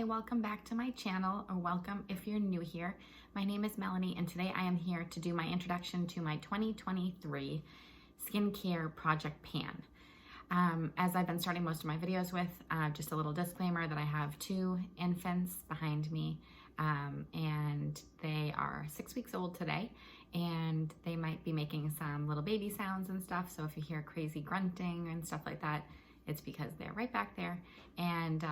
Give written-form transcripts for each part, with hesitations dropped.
Hi, welcome back to my channel, or welcome if you're new here. My name is Melanie, and today I am here to do my introduction to my 2023 skincare project pan. As I've been starting most of my videos with, just a little disclaimer that I have 2 infants behind me, and they are 6 weeks old today, and they might be making some little baby sounds and stuff. So if you hear crazy grunting and stuff like that, it's because they're right back there, and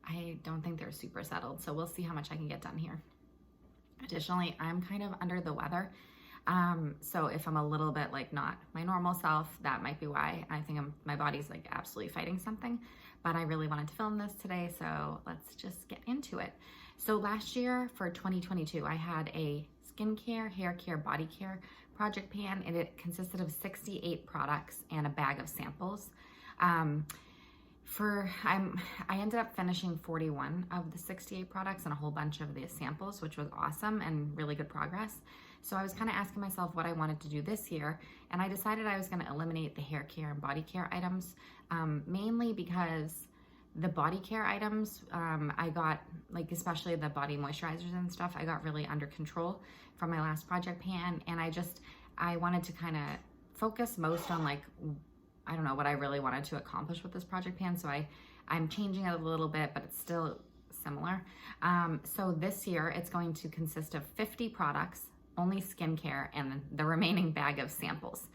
I don't think they're super settled, so we'll see how much I can get done here. Additionally, I'm kind of under the weather, so if I'm a little bit like not my normal self, that might be why. I think my body's like absolutely fighting something, but I really wanted to film this today, so let's just get into it. So last year for 2022, I had a skincare, hair care, body care project pan, and it consisted of 68 products and a bag of samples. I ended up finishing 41 of the 68 products and a whole bunch of the samples, which was awesome and really good progress. So I was kind of asking myself what I wanted to do this year, and I decided I was going to eliminate the hair care and body care items, mainly because the body care items, I got, like especially the body moisturizers and stuff, I got really under control from my last project pan, and I wanted to kind of focus most on like, I don't know what I really wanted to accomplish with this project pan, so I'm changing it a little bit, but it's still similar. So this year it's going to consist of 50 products, only skincare, and the remaining bag of samples.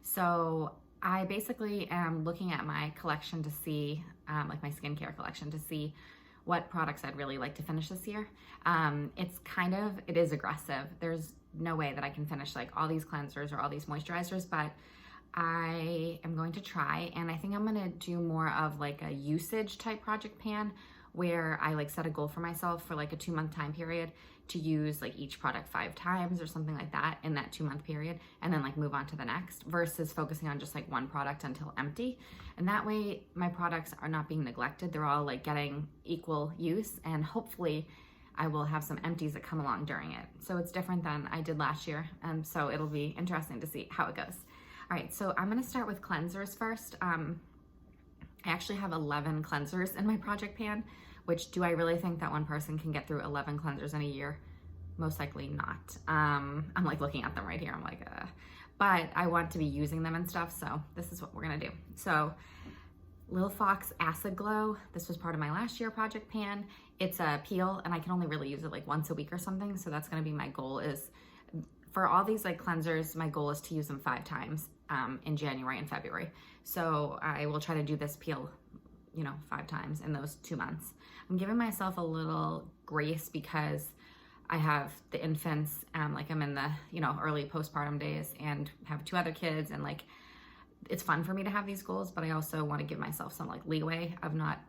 So I basically am looking at my collection to see, like my skincare collection, to see what products I'd really like to finish this year. It is aggressive. There's no way that I can finish like all these cleansers or all these moisturizers, but I am going to try, and I think I'm going to do more of like a usage type project pan where I like set a goal for myself for like a 2-month time period to use like each product 5 times or something like that in that 2-month period, and then like move on to the next, versus focusing on just like one product until empty. And that way my products are not being neglected. They're all like getting equal use, and hopefully I will have some empties that come along during it. So it's different than I did last year, and so it'll be interesting to see how it goes. All right, so I'm gonna start with cleansers first. I actually have 11 cleansers in my project pan, which do I really think that one person can get through 11 cleansers in a year? Most likely not. I'm like looking at them right here, I'm like, but I want to be using them and stuff, so this is what we're gonna do. So Lil Fox Acid Glow, this was part of my last year project pan. It's a peel, and I can only really use it like once a week or something, so that's gonna be my goal. Is for all these like cleansers, my goal is to use them 5 times in January and February. So I will try to do this peel, 5 times in those 2 months. I'm giving myself a little grace because I have the infants, like I'm in the, early postpartum days and have 2 other kids, and like, it's fun for me to have these goals, but I also want to give myself some like leeway of not,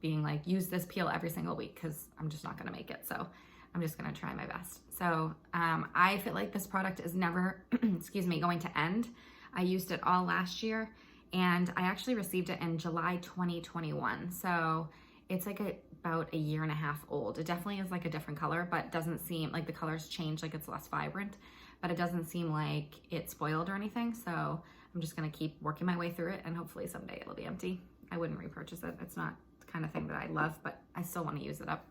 being like, use this peel every single week, because I'm just not going to make it. So I'm just going to try my best. So I feel like this product is never, going to end. I used it all last year, and I actually received it in July 2021. So it's like about a 1.5 years old. It definitely is like a different color, but doesn't seem like the colors change, like it's less vibrant, but it doesn't seem like it's spoiled or anything. So I'm just going to keep working my way through it, and hopefully someday it'll be empty. I wouldn't repurchase it. It's not the kind of thing that I love, but I still want to use it up.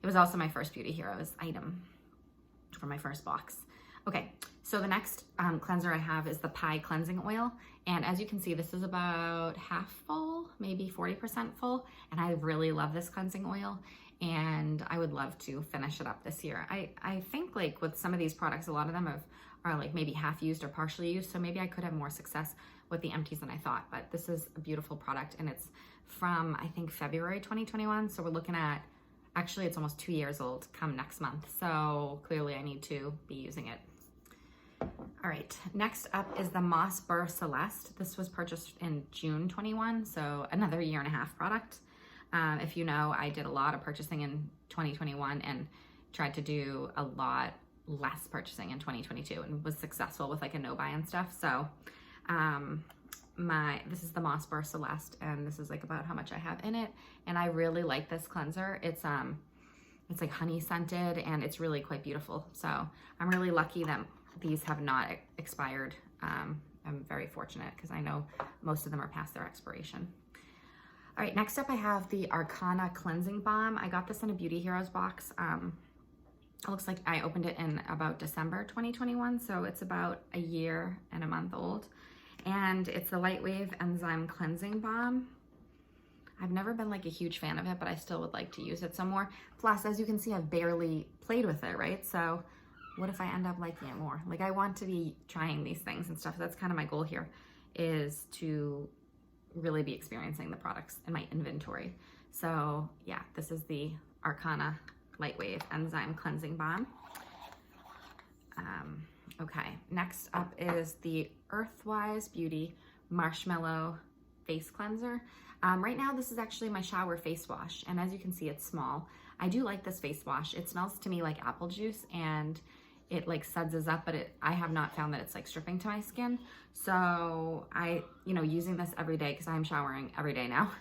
It was also my first Beauty Heroes item for my first box. Okay, so the next cleanser I have is the Pai Cleansing Oil. And as you can see, this is about half full, maybe 40% full. And I really love this cleansing oil, and I would love to finish it up this year. I think like with some of these products, a lot of them are like maybe half used or partially used. So maybe I could have more success with the empties than I thought, but this is a beautiful product, and it's from, I think, February 2021. So we're looking at, actually, it's almost 2 years old come next month. So clearly I need to be using it. All right, next up is the Moss Burr Celeste. This was purchased in June 21, so another 1.5 year product. If you know, I did a lot of purchasing in 2021 and tried to do a lot less purchasing in 2022, and was successful with like a no buy and stuff. So this is the Moss Burr Celeste, and this is like about how much I have in it, and I really like this cleanser. It's like honey scented, and it's really quite beautiful. So I'm really lucky that these have not expired. I'm very fortunate because I know most of them are past their expiration. All right, next up I have the Arcana Cleansing Balm. I got this in a Beauty Heroes box. It looks like I opened it in about December 2021, so it's about a year and a month old. And it's the Lightwave Enzyme Cleansing Balm. I've never been like a huge fan of it, but I still would like to use it some more. Plus, as you can see, I've barely played with it, right? So what if I end up liking it more? Like, I want to be trying these things and stuff. That's kind of my goal here, is to really be experiencing the products in my inventory. So yeah, this is the Arcana Lightwave Enzyme Cleansing Balm. Okay, next up is the Earthwise Beauty Marshmallow Face Cleanser. Right now, this is actually my shower face wash, and as you can see, it's small. I do like this face wash. It smells to me like apple juice, and it like suds up, but I have not found that it's like stripping to my skin. So using this every day, because I'm showering every day now,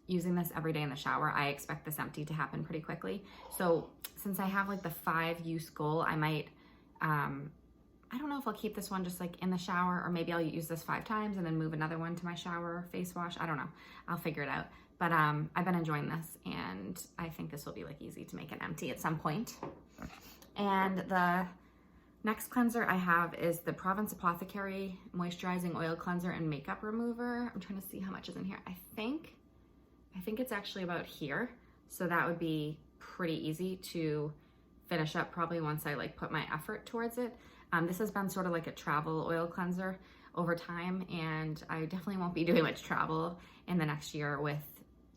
using this every day in the shower, I expect this empty to happen pretty quickly. So since I have like the 5-use goal, I might, I don't know if I'll keep this one just like in the shower, or maybe I'll use this 5 times and then move another one to my shower face wash. I don't know. I'll figure it out. But I've been enjoying this, and I think this will be like easy to make it empty at some point. And the next cleanser I have is the Provence Apothecary Moisturizing Oil Cleanser and Makeup Remover. I'm trying to see how much is in here. I think it's actually about here. So that would be pretty easy to finish up probably once I like put my effort towards it. This has been sort of like a travel oil cleanser over time, and I definitely won't be doing much travel in the next year with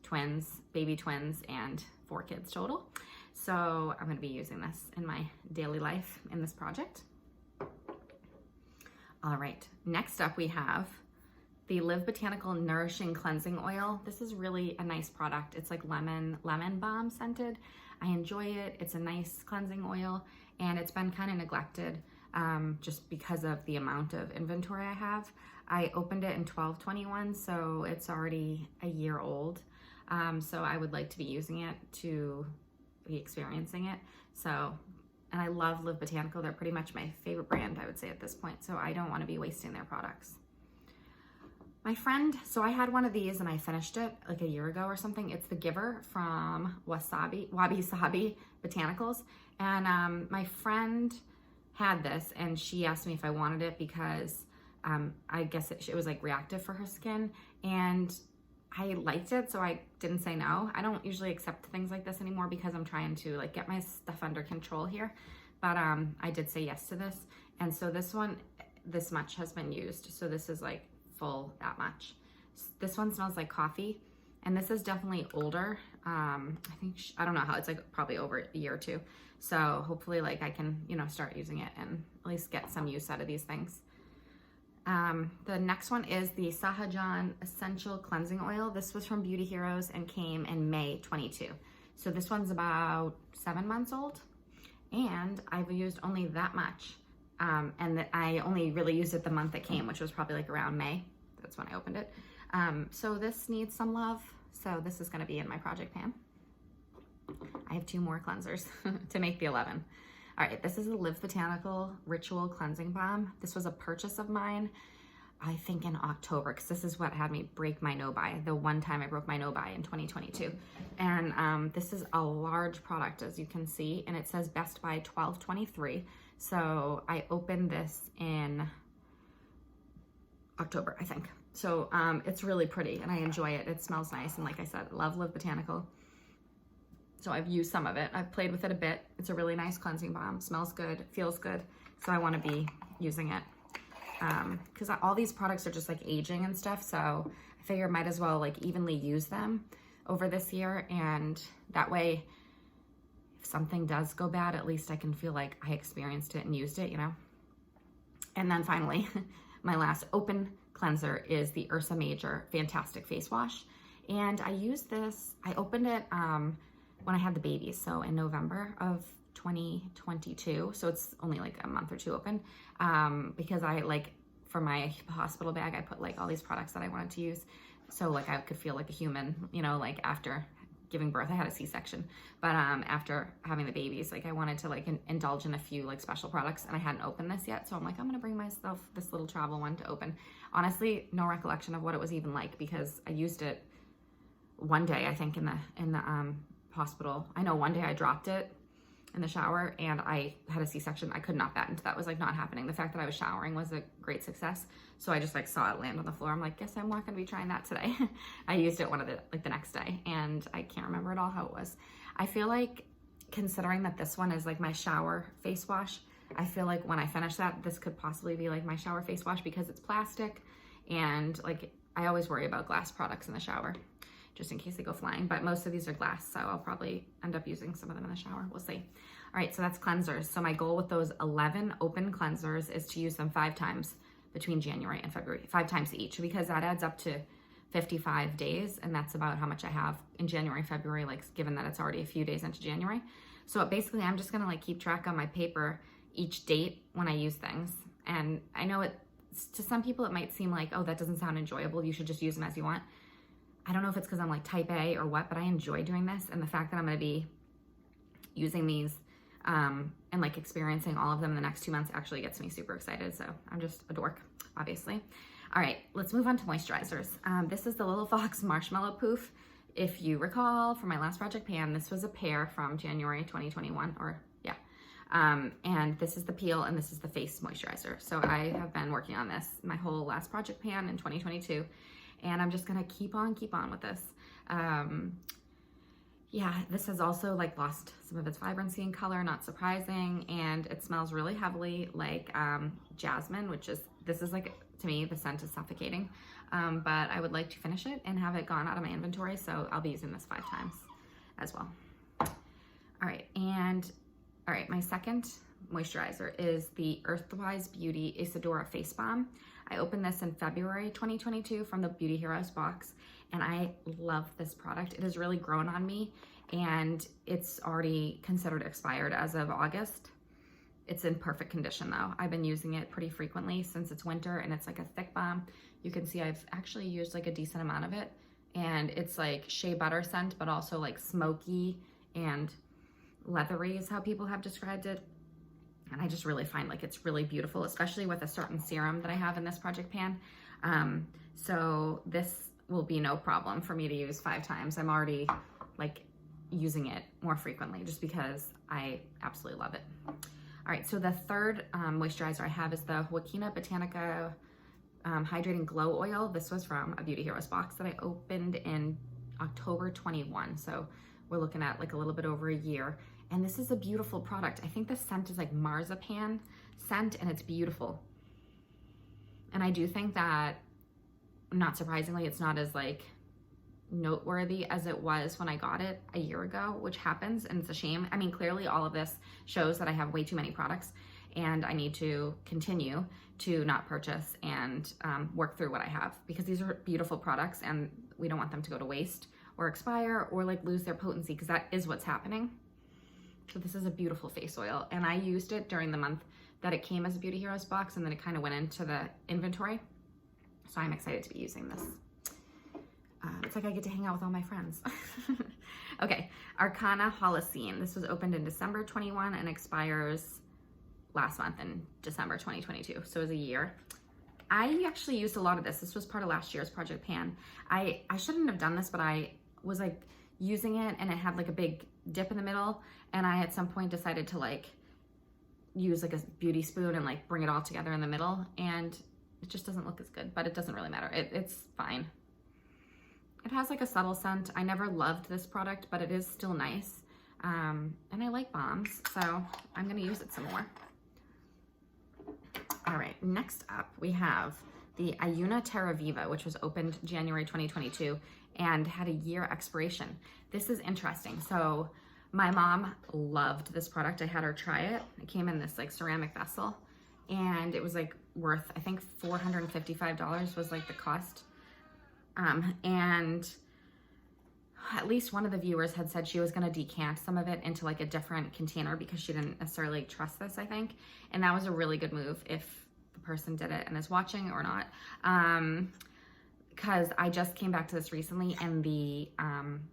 twins, baby twins, and 4 kids total. So I'm gonna be using this in my daily life in this project. All right, next up we have the Live Botanical Nourishing Cleansing Oil. This is really a nice product. It's like lemon balm scented. I enjoy it. It's a nice cleansing oil, and it's been kind of neglected just because of the amount of inventory I have. I opened it in 12/21, so it's already a year old. So I would like to be using it to be experiencing it. So, and I love Live Botanical. They're pretty much my favorite brand, I would say, at this point. So I don't want to be wasting their products. My friend, so I had one of these and I finished it like a year ago or something. It's the Giver from Wabi Sabi Botanicals. And my friend had this, and she asked me if I wanted it because I guess it was like reactive for her skin. And I liked it, so I didn't say no. I don't usually accept things like this anymore because I'm trying to like get my stuff under control here. But I did say yes to this. And so this one, this much has been used. So this is like full that much. This one smells like coffee, and this is definitely older. I think, I don't know how, it's like probably over a year or 2. So hopefully like I can, start using it and at least get some use out of these things. The next one is the Sahajan Essential Cleansing Oil. This was from Beauty Heroes and came in May 22. So this one's about 7 months old, and I've used only that much. And that I only really used it the month it came, which was probably like around May. That's when I opened it. So this needs some love. So this is gonna be in my project pan. I have 2 more cleansers to make the 11. All right, this is the Live Botanical Ritual Cleansing Balm. This was a purchase of mine, I think in October, because this is what had me break my no-buy, the one time I broke my no-buy in 2022. And this is a large product, as you can see, and it says Best Buy 12/23. So I opened this in October, I think. So it's really pretty, and I enjoy it. It smells nice, and like I said, I love Live Botanical. So I've used some of it. I've played with it a bit. It's a really nice cleansing balm. Smells good, feels good. So I want to be using it because all these products are just like aging and stuff. So I figure I might as well like evenly use them over this year. And that way, if something does go bad, at least I can feel like I experienced it and used it, And then finally, my last open cleanser is the Ursa Major Fantastic Face Wash. And I used this, I opened it when I had the babies, so in November of 2022, so it's only like a month or 2 open, because I like, for my hospital bag, I put like all these products that I wanted to use, so like I could feel like a human, like after giving birth. I had a C-section, but after having the babies, like I wanted to like indulge in a few like special products, and I hadn't opened this yet, so I'm like, I'm gonna bring myself this little travel one to open. Honestly, no recollection of what it was even like, because I used it one day, I think in the hospital. I know one day I dropped it in the shower and I had a C-section. I could not patent. That was like not happening. The fact that I was showering was a great success. So I just like saw it land on the floor. I'm like, guess I'm not gonna be trying that today. I used it the next day, and I can't remember at all how it was. I feel like, considering that this one is like my shower face wash, I feel like when I finish that, this could possibly be like my shower face wash because it's plastic, and like I always worry about glass products in the shower just in case they go flying, but most of these are glass, so I'll probably end up using some of them in the shower. We'll see. All right, so that's cleansers. So my goal with those 11 open cleansers is to use them 5 times between January and February, 5 times each, because that adds up to 55 days, and that's about how much I have in January, February, like given that it's already a few days into January. So basically I'm just gonna like keep track on my paper each date when I use things. And I know to some people it might seem like, oh, that doesn't sound enjoyable, you should just use them as you want. I don't know if it's because I'm like type A or what, but I enjoy doing this, and the fact that I'm gonna be using these and like experiencing all of them in the next 2 months actually gets me super excited. So I'm just a dork, obviously. All right, let's move on to moisturizers. This is the Little Fox Marshmallow Poof. If you recall from my last Project Pan, this was a pair from January 2021, or yeah. And this is the peel and this is the face moisturizer. So I have been working on this my whole last Project Pan in 2022, and I'm just gonna keep on with this. Yeah, this has also like lost some of its vibrancy and color, not surprising, and it smells really heavily like jasmine, this is like, to me, the scent is suffocating, but I would like to finish it and have it gone out of my inventory, so I'll be using this 5 times as well. All right, my second moisturizer is the Earthwise Beauty Isadora Face Balm. I opened this in February 2022 from the Beauty Heroes box, and I love this product. It has really grown on me, and it's already considered expired as of August. It's in perfect condition though. I've been using it pretty frequently since it's winter, and it's like a thick balm. You can see I've actually used like a decent amount of it, and it's like shea butter scent, but also like smoky and leathery is how people have described it. And I just really find like it's really beautiful, especially with a certain serum that I have in this Project Pan. So this will be no problem for me to use 5 times. I'm already like using it more frequently just because I absolutely love it. All right, so the third moisturizer I have is the Joaquina Botanica Hydrating Glow Oil. This was from a Beauty Heroes box that I opened in October 21. So we're looking at like a little bit over a year. And this is a beautiful product. I think the scent is like marzipan scent, and it's beautiful. And I do think that, not surprisingly, it's not as like noteworthy as it was when I got it a year ago, which happens, and it's a shame. I mean, clearly all of this shows that I have way too many products, and I need to continue to not purchase and work through what I have, because these are beautiful products and we don't want them to go to waste or expire or like lose their potency, because that is what's happening. So this is a beautiful face oil, and I used it during the month that it came as a Beauty Heroes box, and then it kind of went into the inventory. So I'm excited to be using this. It's like I get to hang out with all my friends. Okay, Arcana Holocene. This was opened in December 21 and expires last month in December 2022. So it was a year. I actually used a lot of this. This was part of last year's Project Pan. I shouldn't have done this, but I was like using it, and it had like a big dip in the middle, and I at some point decided to like use like a beauty spoon and like bring it all together in the middle, and it just doesn't look as good, but it doesn't really matter. It's fine. It has like a subtle scent. I never loved this product, but it is still nice, and I like balms, so I'm gonna use it some more. All right, next up we have the Ayuna Terra Viva, which was opened January 2022 and had a year expiration. This is interesting. So my mom loved this product. I had her try it. It came in this like ceramic vessel, and it was like worth, I think $455 was like the cost. And at least one of the viewers had said she was gonna decant some of it into like a different container because she didn't necessarily trust this, I think. And that was a really good move if the person did it and is watching or not. Because I just came back to this recently, and the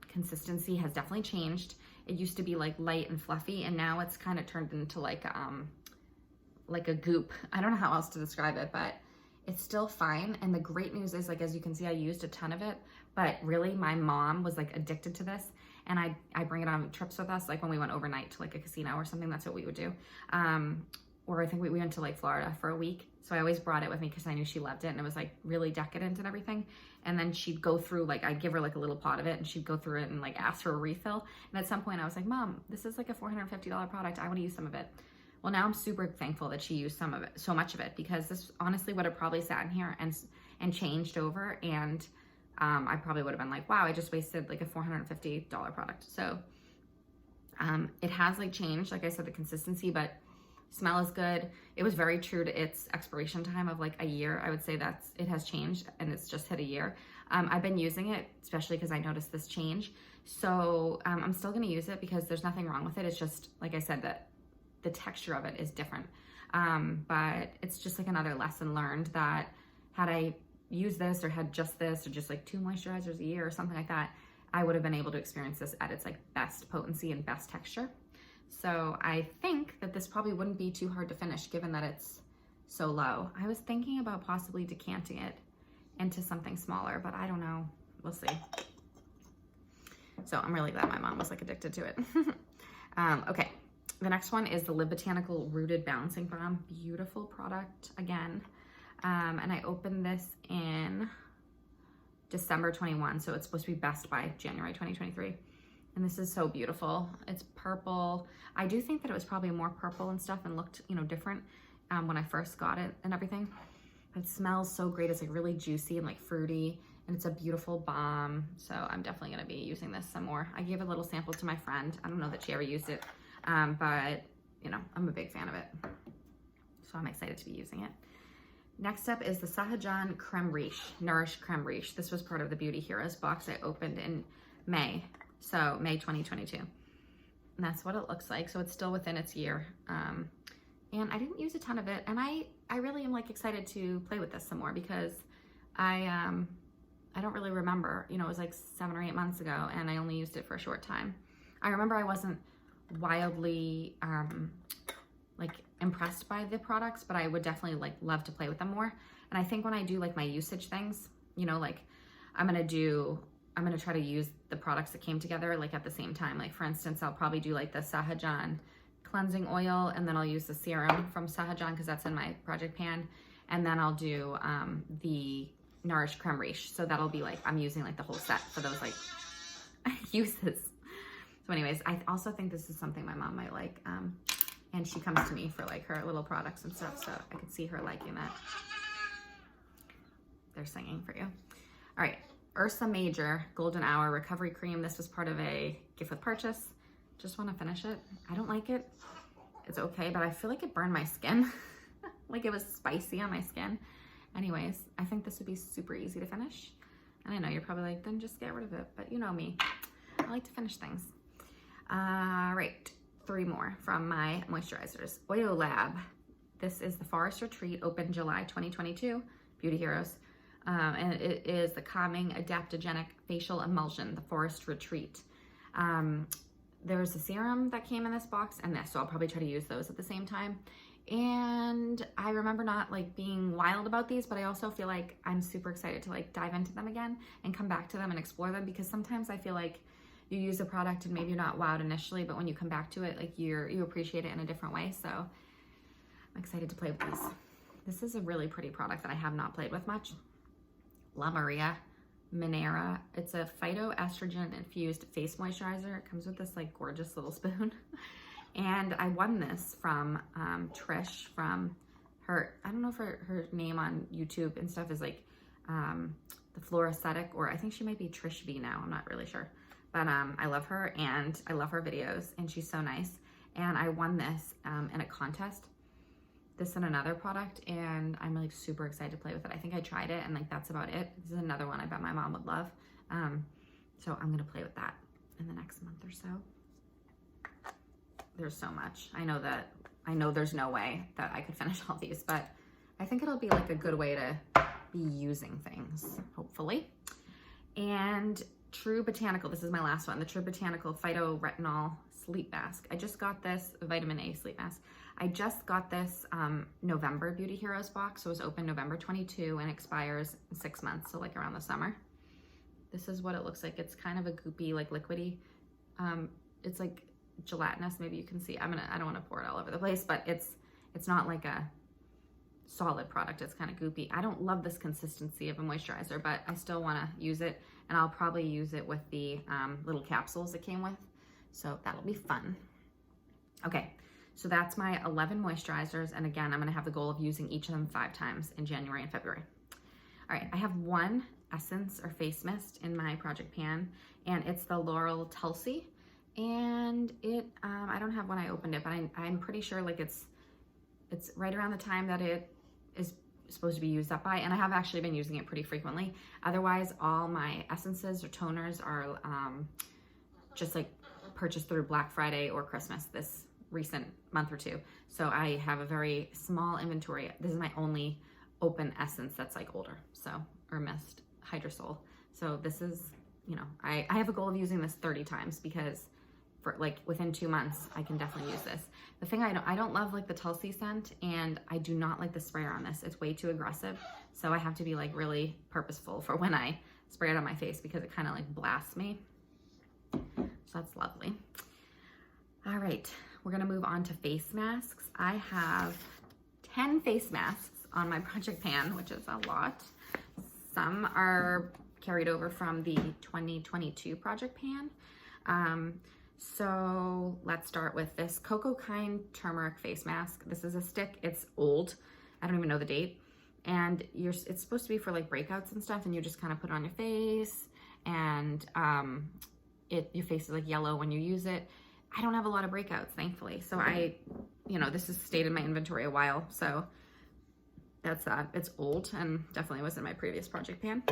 consistency has definitely changed. It used to be like light and fluffy, and now it's kind of turned into like a goop. I don't know how else to describe it, but it's still fine. And the great news is, like, as you can see, I used a ton of it, but really my mom was like addicted to this. And I bring it on trips with us, like when we went overnight to like a casino or something, that's what we would do. Or I think we went to like Florida for a week. So I always brought it with me because I knew she loved it and it was like really decadent and everything. And then she'd go through, like, I'd give her like a little pot of it and she'd go through it and like ask for a refill. And at some point I was like, Mom, this is like a $450 product. I want to use some of it. Well, now I'm super thankful that she used some of it, so much of it, because this honestly would have probably sat in here and changed over. And I probably would have been like, wow, I just wasted like a $450 product. So it has like changed, like I said, the consistency, but smell is good. It was very true to its expiration time of like a year. I would say it has changed and it's just hit a year. I've been using it, especially because I noticed this change. So I'm still going to use it because there's nothing wrong with it. It's just, like I said, that the texture of it is different. But it's just like another lesson learned that had I used this or had just this or just like 2 moisturizers a year or something like that, I would have been able to experience this at its like best potency and best texture. So I think that this probably wouldn't be too hard to finish given that it's so low. I was thinking about possibly decanting it into something smaller, but I don't know. We'll see. So I'm really glad my mom was like addicted to it. Okay. The next one is the Live Botanical Rooted Balancing Balm. Beautiful product again. And I opened this in December 21, so it's supposed to be best by January 2023. And this is so beautiful. It's purple. I do think that it was probably more purple and stuff and looked, different when I first got it and everything. It smells so great. It's like really juicy and like fruity, and it's a beautiful balm. So I'm definitely gonna be using this some more. I gave a little sample to my friend. I don't know that she ever used it, but I'm a big fan of it. So I'm excited to be using it. Next up is the Sahajan Creme Riche, Nourish Creme Riche. This was part of the Beauty Heroes box I opened in May. So May 2022. And that's what it looks like. So it's still within its year. And I didn't use a ton of it. And I really am like excited to play with this some more because I don't really remember, it was like 7 or 8 months ago and I only used it for a short time. I remember I wasn't wildly like impressed by the products, but I would definitely like love to play with them more. And I think when I do like my usage things, like I'm gonna try to use the products that came together like at the same time. Like for instance, I'll probably do like the Sahajan cleansing oil, and then I'll use the serum from Sahajan because that's in my project pan. And then I'll do the Nourish Creme Riche. So that'll be like, I'm using like the whole set for those like uses. So anyways, I also think this is something my mom might like. And she comes to me for like her little products and stuff. So I could see her liking that. They're singing for you. All right. Ursa Major Golden Hour Recovery Cream. This was part of a gift with purchase. Just want to finish it. I don't like it. It's okay, but I feel like it burned my skin. Like it was spicy on my skin. Anyways, I think this would be super easy to finish. And I know you're probably like, then just get rid of it. But you know me. I like to finish things. All right. 3 more from my moisturizers. Oil Lab. This is the Forest Retreat, open July 2022. Beauty Heroes. And it is the Calming Adaptogenic Facial Emulsion, the Forest Retreat. There's a serum that came in this box and this, so I'll probably try to use those at the same time. And I remember not like being wild about these, but I also feel like I'm super excited to like dive into them again and come back to them and explore them, because sometimes I feel like you use a product and maybe you're not wowed initially, but when you come back to it, like you appreciate it in a different way. So I'm excited to play with these. This is a really pretty product that I have not played with much. La Maria Minera. It's a phytoestrogen infused face moisturizer. It comes with this like gorgeous little spoon. And I won this from Trish from her, I don't know if her name on YouTube and stuff is like the Floraesthetic, or I think she might be Trish V now. I'm not really sure. But I love her and I love her videos and she's so nice. And I won this in a contest, this and another product, and I'm like super excited to play with it. I think I tried it and like that's about it. This is another one I bet my mom would love. So I'm gonna play with that in the next month or so. There's so much. I know there's no way that I could finish all these, but I think it'll be like a good way to be using things, hopefully. And True Botanical, this is my last one, the True Botanical Phytoretinol Sleep Mask. I just got this, vitamin A sleep mask. I just got this November Beauty Heroes box. So it was open November 22 and expires in 6 months. So like around the summer. This is what it looks like. It's kind of a goopy, like liquidy. It's like gelatinous. Maybe you can see, I don't want to pour it all over the place, but it's not like a solid product. It's kind of goopy. I don't love this consistency of a moisturizer, but I still want to use it, and I'll probably use it with the little capsules it came with. So that'll be fun. Okay, so that's my 11 moisturizers. And again, I'm going to have the goal of using each of them 5 times in January and February. All right, I have one essence or face mist in my project pan, and it's the L'Oreal Tulsi. And it, I don't have when I opened it, but I'm pretty sure like it's right around the time that it is supposed to be used up by, and I have actually been using it pretty frequently. Otherwise, all my essences or toners are just like purchased through Black Friday or Christmas this recent month or 2. So I have a very small inventory. This is my only open essence that's like older, so, or mist, Hydrosol. So this is, you know, I have a goal of using this 30 times because for like within 2 months, I can definitely use this. The thing I don't love like the Tulsi scent, and I do not like the sprayer on this. It's way too aggressive. So I have to be like really purposeful for when I spray it on my face because it kind of like blasts me. So that's lovely. All right, we're gonna move on to face masks. I have 10 face masks on my project pan, which is a lot. Some are carried over from the 2022 project pan. So let's start with this Coco Kind turmeric face mask. This is a stick. It's old. I don't even know the date. And it's supposed to be for like breakouts and stuff, and you just kind of put it on your face, and your face is like yellow when you use it. I don't have a lot of breakouts, thankfully. So this has stayed in my inventory a while. So that's that. It's old and definitely was in my previous project pan.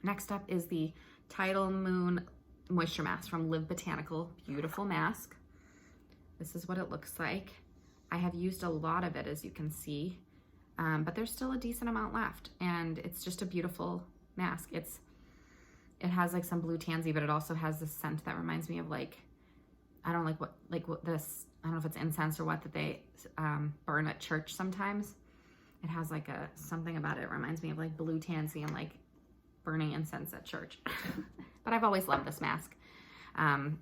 Next up is the Tidal Moon Moisture Mask from Live Botanical. Beautiful mask. This is what it looks like. I have used a lot of it, as you can see, but there's still a decent amount left, and it's just a beautiful mask. It has like some blue tansy, but it also has this scent that reminds me of like, I don't know if it's incense or what that they burn at church sometimes. It has like something about it reminds me of like blue tansy and like burning incense at church. But I've always loved this mask.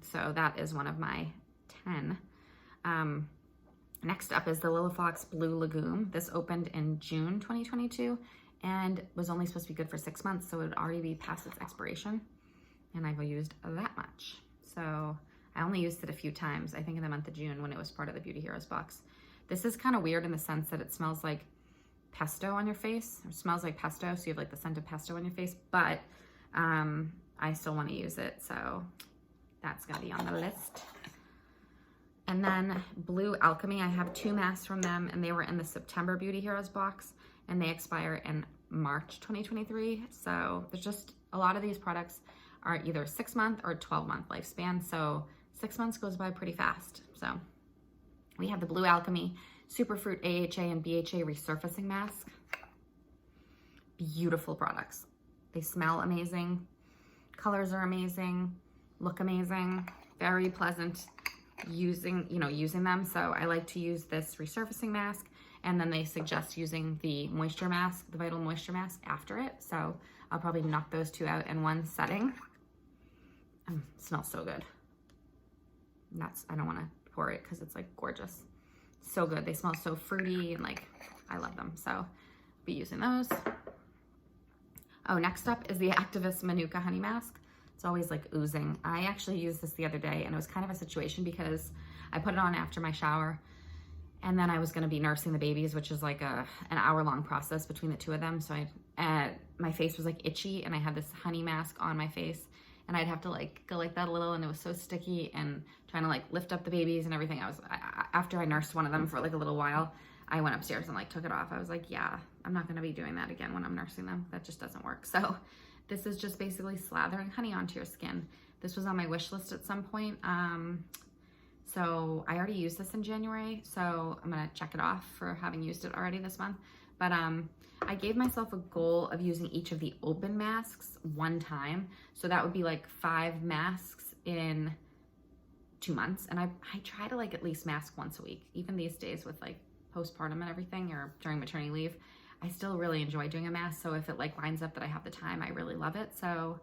So that is one of my 10. Next up is the Lilafox Blue Lagoon. This opened in June 2022 and was only supposed to be good for 6 months, so it would already be past its expiration. And I've used that much. So I only used it a few times, I think in the month of June when it was part of the Beauty Heroes box. This is kind of weird in the sense that it smells like pesto on your face. It smells like pesto, so you have like the scent of pesto on your face, but I still want to use it, so that's gonna be on the list. And then Blue Alchemy, I have 2 masks from them, and they were in the September Beauty Heroes box, and they expire in March 2023. So there's just a lot of these products are either 6-month or 12-month lifespan. So 6 months goes by pretty fast. So we have the Blue Alchemy Superfruit AHA and BHA Resurfacing Mask. Beautiful products. They smell amazing. Colors are amazing. Look amazing. Very pleasant using them. So I like to use this resurfacing mask, and then they suggest using the moisture mask, the Vital Moisture Mask after it. So I'll probably knock those 2 out in one setting. Smells so good. I don't want to pour it because it's like gorgeous. So good. They smell so fruity and like, I love them. So I'll be using those. Oh, next up is the Activist Manuka Honey Mask. It's always like oozing. I actually used this the other day, and it was kind of a situation because I put it on after my shower, and then I was going to be nursing the babies, which is like an hour-long process between the 2 of them. So my face was like itchy, and I had this honey mask on my face, and I'd have to like go like that a little, and it was so sticky, and trying to like lift up the babies and everything. After I nursed one of them for like a little while, I went upstairs and like took it off. I was like, yeah, I'm not going to be doing that again when I'm nursing them. That just doesn't work. So this is just basically slathering honey onto your skin. This was on my wish list at some point. So I already used this in January, so I'm gonna check it off for having used it already this month. But I gave myself a goal of using each of the open masks one time. So that would be like 5 masks in 2 months. And I try to like at least mask once a week, even these days with like postpartum and everything, or during maternity leave. I still really enjoy doing a mask. So if it like lines up that I have the time, I really love it. So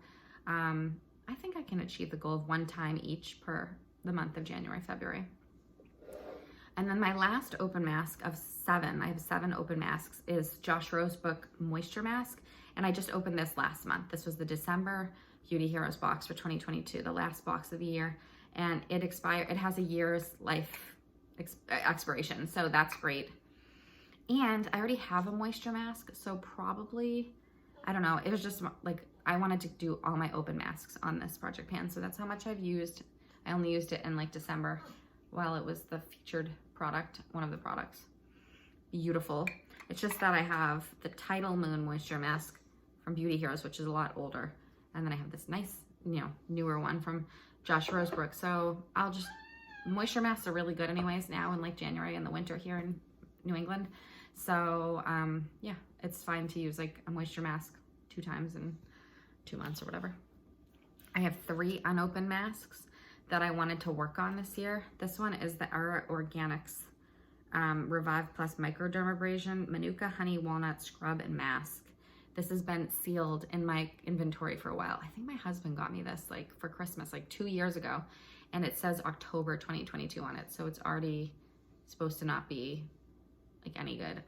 I think I can achieve the goal of 1 time each per the month of January, February. And then my last open mask of 7, I have 7 open masks, is Josh Rosebrook Moisture Mask. And I just opened this last month. This was the December Beauty Heroes box for 2022, the last box of the year. And it has a year's life expiration, so that's great. And I already have a moisture mask, so probably, I don't know, it was just like, I wanted to do all my open masks on this project pan, so that's how much I've used. I only used it in like December while it was the featured product, one of the products. Beautiful. It's just that I have the Tidal Moon Moisture Mask from Beauty Heroes, which is a lot older. And then I have this nice, newer one from Josh Rosebrook. So moisture masks are really good anyways now in like January in the winter here in New England. So yeah, it's fine to use like a moisture mask 2 times in 2 months or whatever. I have 3 unopened masks that I wanted to work on this year. This one is the Aura Organics Revive Plus Microdermabrasion Manuka Honey Walnut Scrub and Mask. This has been sealed in my inventory for a while. I think my husband got me this like for Christmas, like 2 years ago, and it says October 2022 on it. So it's already supposed to not be like any good.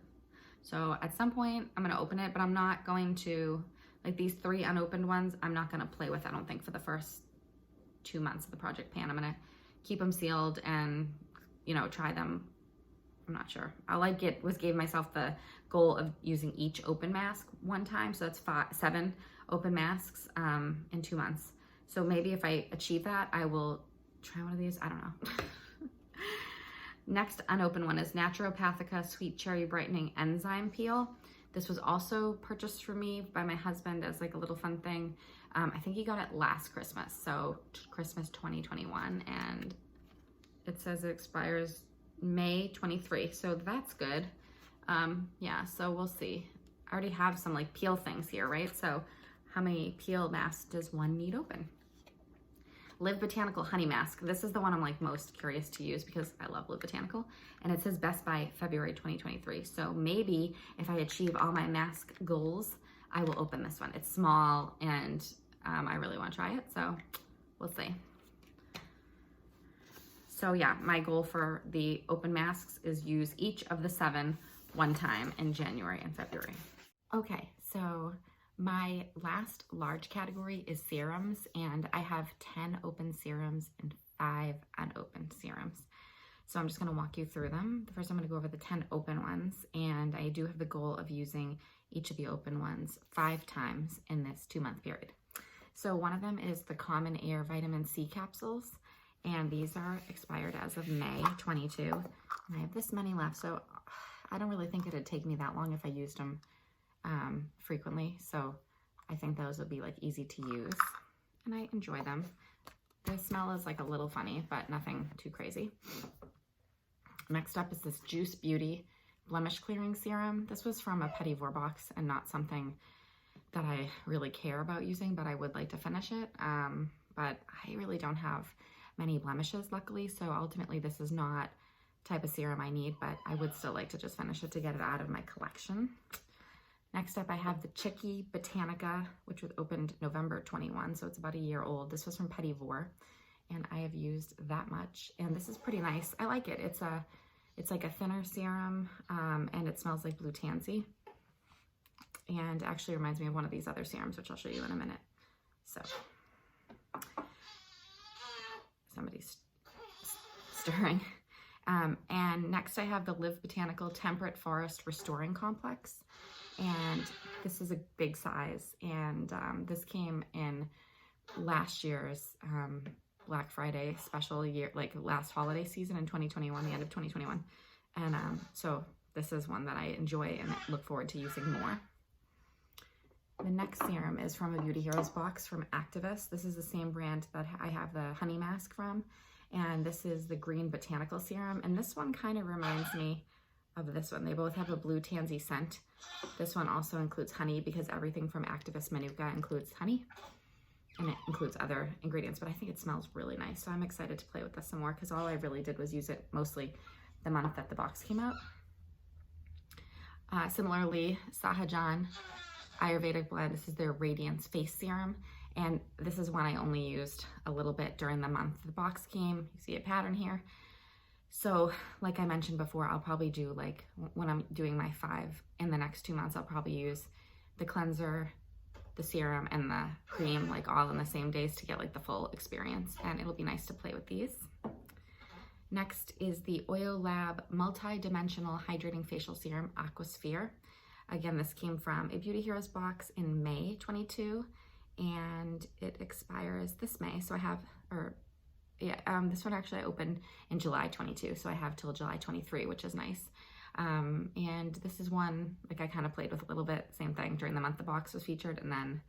So at some point I'm gonna open it, but I'm not going to, like these 3 unopened ones, I'm not gonna play with, I don't think, for the first 2 months of the project pan. I'm gonna keep them sealed and, try them. I'm not sure. All I gave myself the goal of using each open mask 1 time. So that's 7 open masks in 2 months. So maybe if I achieve that, I will try one of these. I don't know. Next unopened one is Naturopathica Sweet Cherry Brightening Enzyme Peel. This was also purchased for me by my husband as like a little fun thing. I think he got it last Christmas, so Christmas 2021, and it says it expires May 23, so that's good. Yeah, so we'll see. I already have some like peel things here, right? So how many peel masks does one need open? Live Botanical Honey Mask. This is the one I'm like most curious to use because I love Live Botanical, and it says best by February 2023. So maybe if I achieve all my mask goals, I will open this one. It's small and I really want to try it, so we'll see. So yeah, my goal for the open masks is use each of the 7 1 time in January and February. Okay, so my last large category is serums, and I have 10 open serums and 5 unopened serums. So I'm just gonna walk you through them. First, I'm gonna go over the 10 open ones, and I do have the goal of using each of the open ones 5 times in this 2-month period. So one of them is the Common Air Vitamin C capsules, and these are expired as of May 22. And I have this many left, so I don't really think it'd take me that long if I used them frequently. So I think those would be like easy to use, and I enjoy them. The smell is like a little funny, but nothing too crazy. Next up is this Juice Beauty Blemish Clearing Serum. This was from a Petit Vour box and not something that I really care about using, but I would like to finish it. But I really don't have many blemishes, luckily, so ultimately this is not type of serum I need, but I would still like to just finish it to get it out of my collection. Next up, I have the Chicky Botanica, which was opened November 21, so it's about a year old. This was from Petit Vour, and I have used that much, and this is pretty nice. I like it. It's like a thinner serum, and it smells like blue tansy, and actually reminds me of one of these other serums, which I'll show you in a minute. So somebody's stirring. And next I have the Live Botanical Temperate Forest Restoring Complex, and this is a big size, and this came in last year's Black Friday special year, like last holiday season in 2021, the end of 2021, and so this is one that I enjoy and look forward to using more. The next serum is from a Beauty Heroes box from Activist. This is the same brand that I have the honey mask from, and this is the Green Botanical Serum, and this one kind of reminds me of this one. They both have a blue tansy scent. This one also includes honey because everything from Activist Manuka includes honey. And it includes other ingredients, but I think it smells really nice. So I'm excited to play with this some more because all I really did was use it mostly the month that the box came out. Similarly, Sahajan Ayurvedic Blend. This is their Radiance Face Serum. And this is one I only used a little bit during the month the box came. You see a pattern here. So like I mentioned before, I'll probably do like when I'm doing my 5 in the next 2 months, I'll probably use the cleanser, the serum, and the cream like all in the same days to get like the full experience, and it'll be nice to play with these. Next is the Oil Lab Multi-Dimensional Hydrating Facial Serum Aquasphere. Again, this came from a Beauty Heroes box in May 22, and it expires this May. So I have, this one actually I opened in July 22, so I have till July 23, which is nice. And this is one, like I kind of played with a little bit, same thing during the month the box was featured, and then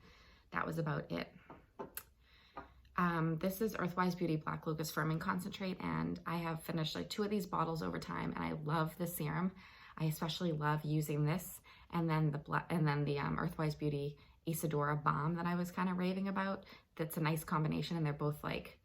that was about it. This is Earthwise Beauty Black Locust Firming Concentrate, and I have finished like 2 of these bottles over time, and I love the serum. I especially love using this, and then the Earthwise Beauty Isadora Balm that I was kind of raving about. That's a nice combination, and they're both like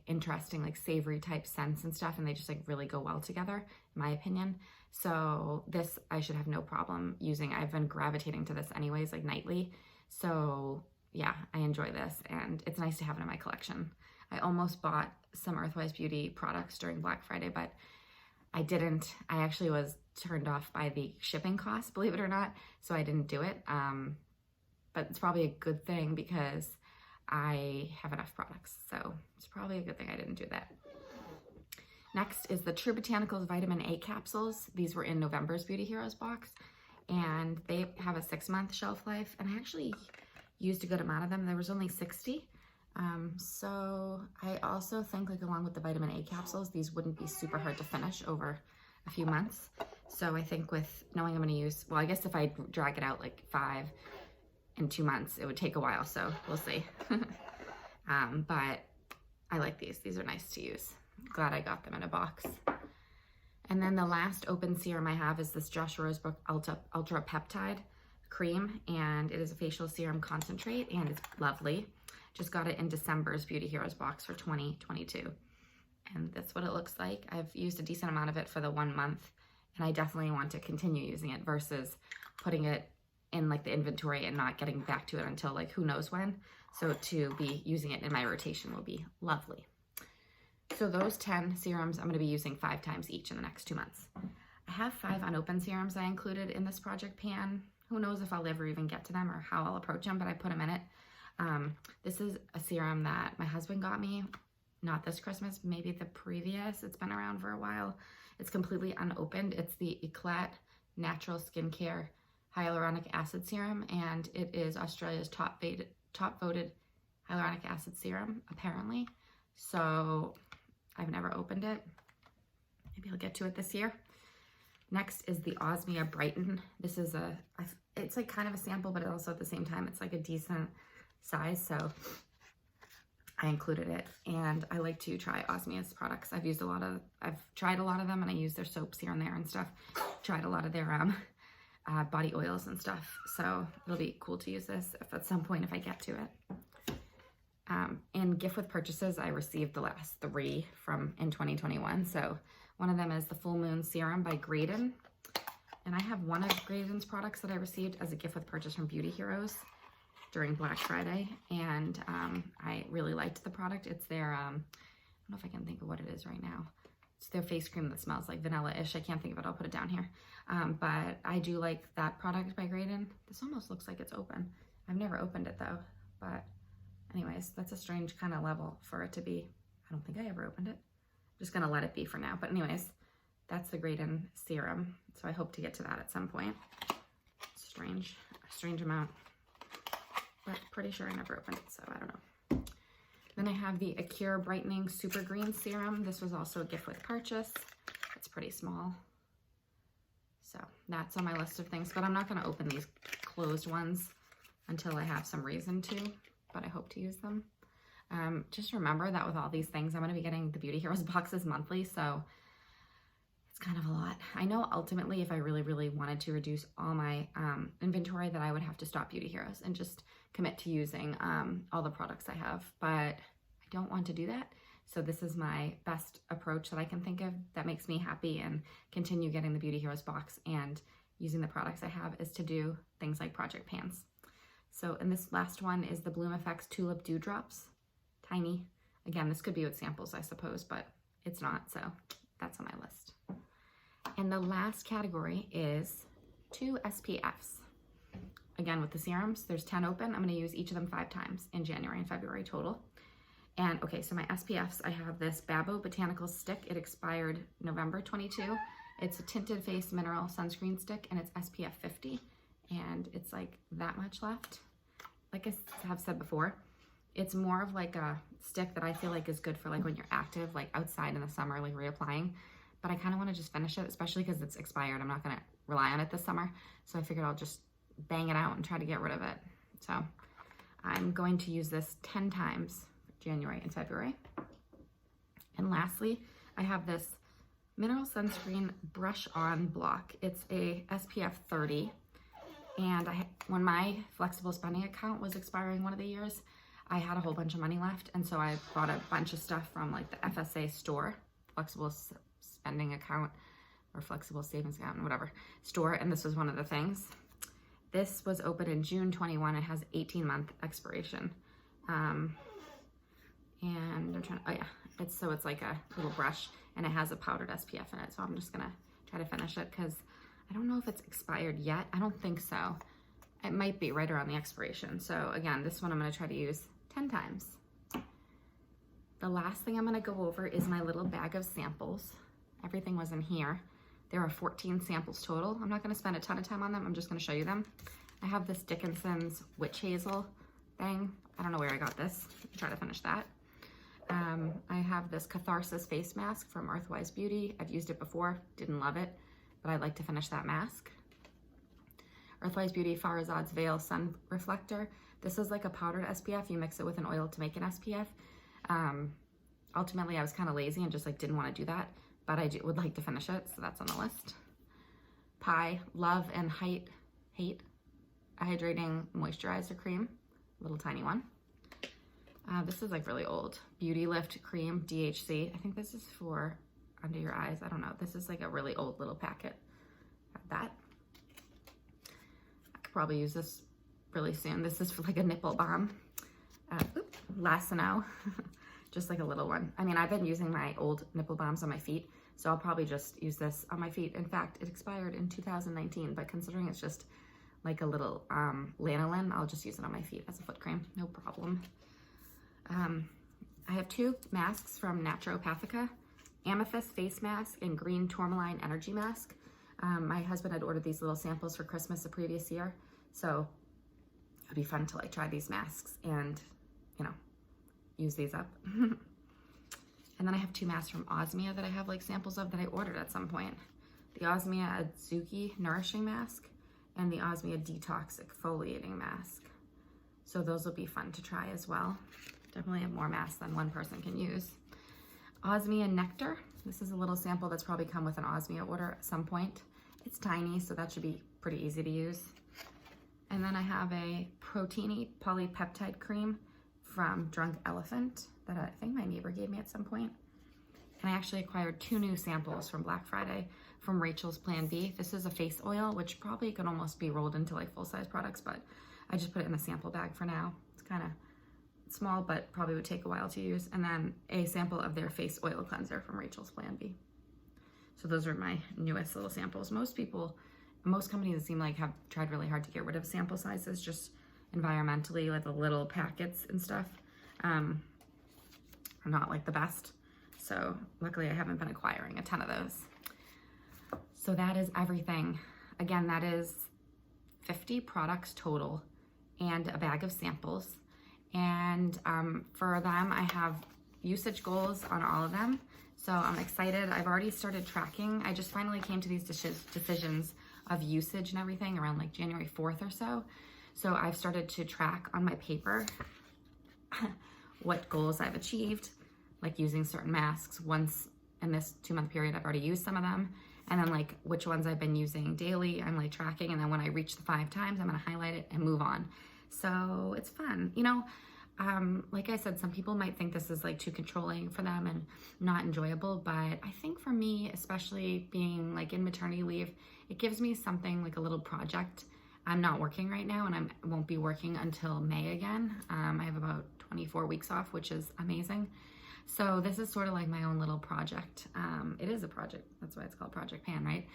interesting, like savory type scents and stuff, and they just like really go well together, in my opinion. So this I should have no problem using. I've been gravitating to this anyways, like nightly. So yeah, I enjoy this, and it's nice to have it in my collection. I almost bought some Earthwise Beauty products during Black Friday, but I didn't. I actually was turned off by the shipping costs, believe it or not, so I didn't do it. But it's probably a good thing because I have enough products, so it's probably a good thing I didn't do that. Next is the True Botanicals Vitamin A capsules. These were in November's Beauty Heroes box, and they have a 6-month shelf life, and I actually used a good amount of them. There was only 60. So I also think, like, along with the vitamin A capsules, these wouldn't be super hard to finish over a few months. So I think with knowing I'm going to use, well, I guess if I drag it out like 5 in 2 months, it would take a while, so we'll see. But I like these. These are nice to use. Glad I got them in a box. And then the last open serum I have is this Josh Rosebrook Ultra Peptide Cream, and it is a facial serum concentrate, and it's lovely. Just got it in December's Beauty Heroes box for 2022. And that's what it looks like. I've used a decent amount of it for the 1 month, and I definitely want to continue using it versus putting it in like the inventory and not getting back to it until like who knows when. So to be using it in my rotation will be lovely. So those 10 serums I'm going to be using 5 times each in the next 2 months. I have 5 unopened serums I included in this project pan. Who knows if I'll ever even get to them or how I'll approach them, but I put them in it. This is a serum that my husband got me, not this Christmas, maybe the previous. It's been around for a while. It's completely unopened. It's the Eclat Natural Skincare Hyaluronic Acid Serum, and it is Australia's top voted hyaluronic acid serum, apparently. So I've never opened it. Maybe I'll get to it this year. Next is the Osmia Brighten. This is it's like kind of a sample, but also at the same time, it's like a decent size. So I included it, and I like to try Osmia's products. I've tried a lot of them, and I use their soaps here and there and stuff. Tried a lot of their body oils and stuff. So it'll be cool to use this at some point if I get to it. In gift with purchases, I received the last 3 from in 2021. So one of them is the Full Moon Serum by Graydon. And I have one of Graydon's products that I received as a gift with purchase from Beauty Heroes during Black Friday. And I really liked the product. It's their, I don't know if I can think of what it is right now. It's their face cream that smells like vanilla-ish. I can't think of it. I'll put it down here. But I do like that product by Graydon. This almost looks like it's open. I've never opened it though. But anyways, that's a strange kind of level for it to be. I don't think I ever opened it. Just gonna let it be for now. But anyways, that's the Graydon serum. So I hope to get to that at some point. Strange, a strange amount. But pretty sure I never opened it, so I don't know. Then I have the Acure Brightening Super Green Serum. This was also a gift with purchase. It's pretty small. So that's on my list of things, but I'm not gonna open these closed ones until I have some reason to, but I hope to use them. Just remember that with all these things, I'm going to be getting the Beauty Heroes boxes monthly, so it's kind of a lot. I know ultimately if I really, really wanted to reduce all my inventory that I would have to stop Beauty Heroes and just commit to using all the products I have, but I don't want to do that. So this is my best approach that I can think of that makes me happy and continue getting the Beauty Heroes box and using the products I have, is to do things like Project Pans. So, and this last one is the Bloom Effects Tulip Dewdrops. Tiny. Again, this could be with samples, I suppose, but it's not, so that's on my list. And the last category is 2 SPFs. Again, with the serums, there's 10 open. I'm gonna use each of them 5 times in January and February total. And okay, so my SPFs, I have this Babo Botanical Stick. It expired November 22. It's a tinted face mineral sunscreen stick, and it's SPF 50. And it's like that much left. Like I have said before, it's more of like a stick that I feel like is good for like when you're active, like outside in the summer, like reapplying. But I kind of want to just finish it, especially because it's expired. I'm not going to rely on it this summer. So I figured I'll just bang it out and try to get rid of it. So I'm going to use this 10 times January and February. And lastly, I have this Mineral Sunscreen Brush On Block. It's a SPF 30. And when my flexible spending account was expiring one of the years, I had a whole bunch of money left. And so I bought a bunch of stuff from like the FSA store, flexible spending account or flexible savings account, whatever store. And this was one of the things. This was opened in June 21. It has 18-month expiration. And I'm trying to, oh yeah, it's like a little brush and it has a powdered SPF in it. So I'm just gonna try to finish it because I don't know if it's expired yet. I don't think so. It might be right around the expiration. So again, this one I'm gonna try to use 10 times. The last thing I'm gonna go over is my little bag of samples. Everything was in here. There are 14 samples total. I'm not gonna spend a ton of time on them. I'm just gonna show you them. I have this Dickinson's Witch Hazel thing. I don't know where I got this. Try to finish that. I have this Catharsis face mask from Earthwise Beauty. I've used it before, didn't love it, but I'd like to finish that mask. Earthwise Beauty Farazad's Veil Sun Reflector. This is like a powdered SPF. You mix it with an oil to make an SPF. Ultimately, I was kind of lazy and just like didn't want to do that, but I would like to finish it, so that's on the list. Pai Love and Hate Hydrating Moisturizer Cream, little tiny one. This is like really old. Beauty Lift Cream, DHC. I think this is for under your eyes. I don't know. This is like a really old little packet. Got that. I could probably use this really soon. This is for like a nipple balm. Lassano. Just like a little one. I mean, I've been using my old nipple balms on my feet, so I'll probably just use this on my feet. In fact, it expired in 2019, but considering it's just like a little lanolin, I'll just use it on my feet as a foot cream. No problem. I have 2 masks from Naturopathica, Amethyst Face Mask and Green Tourmaline Energy Mask. My husband had ordered these little samples for Christmas the previous year, so it would be fun to like try these masks and, you know, use these up. And then I have 2 masks from Osmia that I have like samples of that I ordered at some point. The Osmia Adzuki Nourishing Mask and the Osmia Detox Exfoliating Mask. So those will be fun to try as well. Definitely have more masks than one person can use. Osmia Nectar. This is a little sample that's probably come with an Osmia order at some point. It's tiny, so that should be pretty easy to use. And then I have a Proteini Polypeptide Cream from Drunk Elephant that I think my neighbor gave me at some point. And I actually acquired 2 new samples from Black Friday from Rachel's Plan B. This is a face oil, which probably could almost be rolled into like full-size products, but I just put it in a sample bag for now. It's kind of small, but probably would take a while to use. And then a sample of their face oil cleanser from Rachel's Plan B. So those are my newest little samples. Most companies seem like have tried really hard to get rid of sample sizes, just environmentally, like the little packets and stuff are not like the best. So luckily I haven't been acquiring a ton of those. So that is everything. Again, that is 50 products total and a bag of samples. And for them, I have usage goals on all of them. So I'm excited. I've already started tracking. I just finally came to these decisions of usage and everything around like January 4th or so. So I've started to track on my paper what goals I've achieved, like using certain masks once in this 2-month period, I've already used some of them. And then like which ones I've been using daily, I'm like tracking. And then when I reach the 5 times, I'm gonna highlight it and move on. So it's fun. You know, like I said, some people might think this is like too controlling for them and not enjoyable, but I think for me, especially being like in maternity leave, it gives me something like a little project. I'm not working right now, and I won't be working until May again. I have about 24 weeks off, which is amazing. So this is sort of like my own little project. It is a project. That's why it's called Project Pan, right?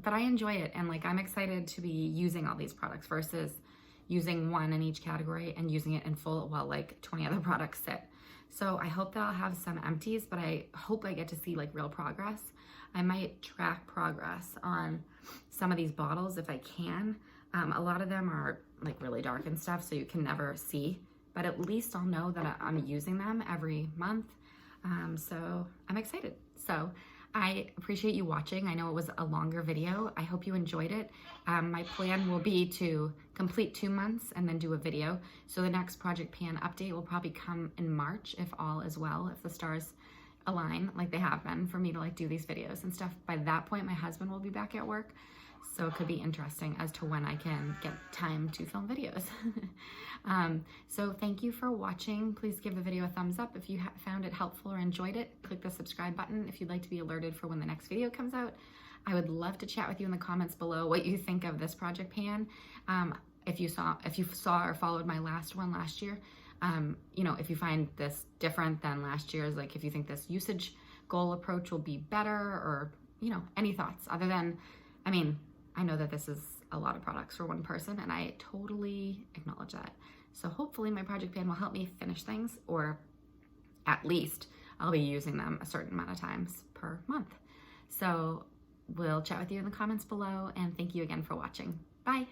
But I enjoy it. And like, I'm excited to be using all these products versus using one in each category and using it in full while like 20 other products sit. So I hope that I'll have some empties, but I hope I get to see like real progress. I might track progress on some of these bottles if I can. A lot of them are like really dark and stuff, so you can never see, but at least I'll know that I'm using them every month. So I'm excited. So I appreciate you watching. I know it was a longer video. I hope you enjoyed it. My plan will be to complete 2 months and then do a video. So the next Project Pan update will probably come in March if all is well, if the stars align like they have been for me to like do these videos and stuff. By that point, my husband will be back at work. So it could be interesting as to when I can get time to film videos. So thank you for watching. Please give the video a thumbs up if you found it helpful or enjoyed it. Click the subscribe button if you'd like to be alerted for when the next video comes out. I would love to chat with you in the comments below what you think of this Project Pan. If you saw or followed my last one last year, you know, if you find this different than last year's, like if you think this usage goal approach will be better, or, you know, any thoughts other than, I mean, I know that this is a lot of products for one person, and I totally acknowledge that. So hopefully my Project Pan will help me finish things, or at least I'll be using them a certain amount of times per month. So we'll chat with you in the comments below, and thank you again for watching. Bye.